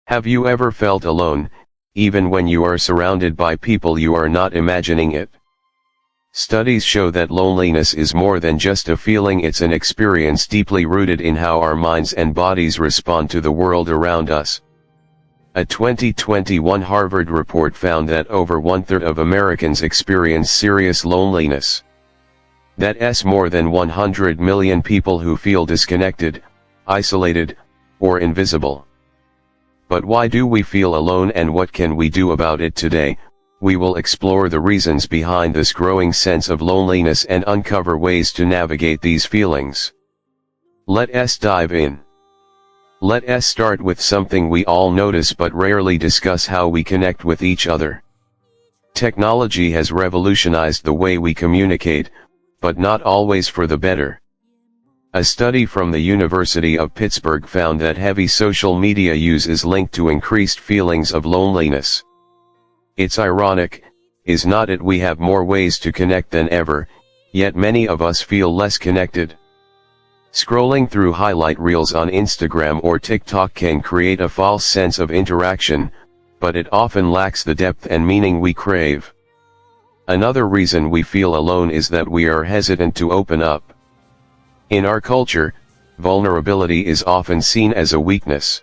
Have you ever felt alone, even when you are surrounded by people? You are not imagining it. Studies show that loneliness is more than just a feeling, it's an experience deeply rooted in how our minds and bodies respond to the world around us. A 2021 Harvard report found that over 1/3 of Americans experience serious loneliness. That's more than 100 million people who feel disconnected, isolated, or invisible. But why do we feel alone, and what can we do about it today? We will explore the reasons behind this growing sense of loneliness and uncover ways to navigate these feelings. Let's dive in. Let's start with something we all notice but rarely discuss: how we connect with each other. Technology has revolutionized the way we communicate, but not always for the better. A study from the University of Pittsburgh found that heavy social media use is linked to increased feelings of loneliness. It's ironic, is not it? We have more ways to connect than ever, yet many of us feel less connected. Scrolling through highlight reels on Instagram or TikTok can create a false sense of interaction, but it often lacks the depth and meaning we crave. Another reason we feel alone is that we are hesitant to open up. In our culture, vulnerability is often seen as a weakness.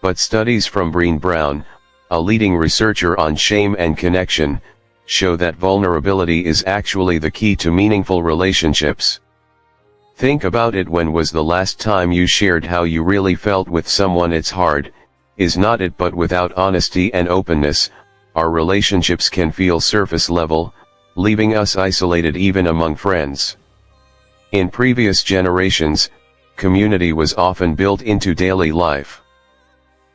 But studies from Brené Brown, a leading researcher on shame and connection, show that vulnerability is actually the key to meaningful relationships. Think about it: when was the last time you shared how you really felt with someone? It's hard, is not it? But without honesty and openness, our relationships can feel surface level, leaving us isolated even among friends. In previous generations, community was often built into daily life.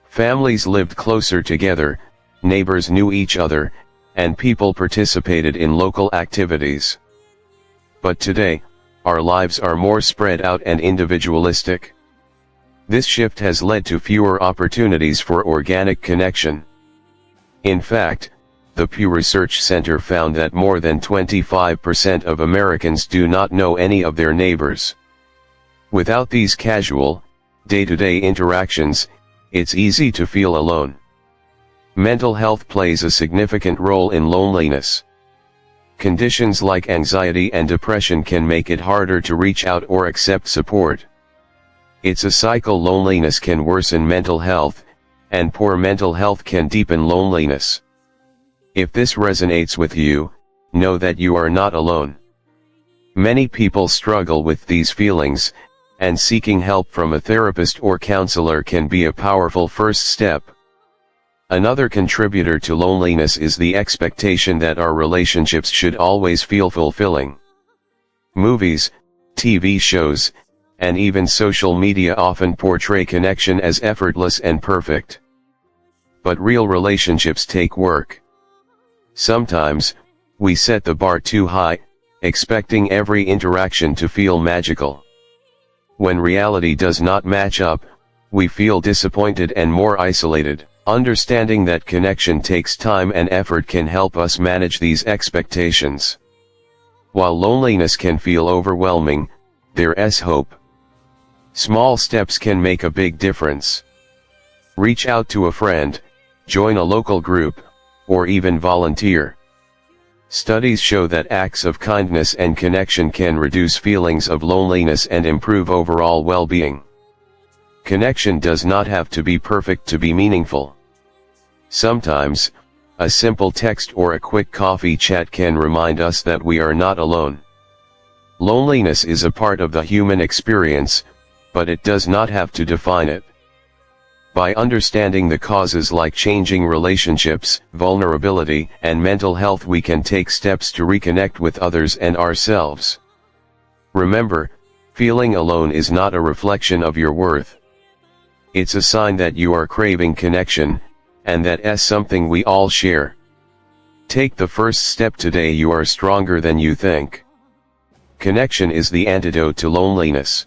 Families lived closer together, neighbors knew each other, and people participated in local activities. But today, our lives are more spread out and individualistic. This shift has led to fewer opportunities for organic connection. In fact, the Pew Research Center found that more than 25% of Americans do not know any of their neighbors. Without these casual, day-to-day interactions, it's easy to feel alone. Mental health plays a significant role in loneliness. Conditions like anxiety and depression can make it harder to reach out or accept support. It's a cycle: loneliness can worsen mental health, and poor mental health can deepen loneliness. If this resonates with you, know that you are not alone. Many people struggle with these feelings, and seeking help from a therapist or counselor can be a powerful first step. Another contributor to loneliness is the expectation that our relationships should always feel fulfilling. Movies, TV shows, and even social media often portray connection as effortless and perfect. But real relationships take work. Sometimes, we set the bar too high, expecting every interaction to feel magical. When reality does not match up, we feel disappointed and more isolated. Understanding that connection takes time and effort can help us manage these expectations. While loneliness can feel overwhelming, there's hope. Small steps can make a big difference. Reach out to a friend, join a local group, or even volunteer. Studies show that acts of kindness and connection can reduce feelings of loneliness and improve overall well-being. Connection does not have to be perfect to be meaningful. Sometimes, a simple text or a quick coffee chat can remind us that we are not alone. Loneliness is a part of the human experience, but it does not have to define it. By understanding the causes like changing relationships, vulnerability, and mental health, we can take steps to reconnect with others and ourselves. Remember, feeling alone is not a reflection of your worth. It's a sign that you are craving connection, and that's something we all share. Take the first step today. You are stronger than you think. Connection is the antidote to loneliness.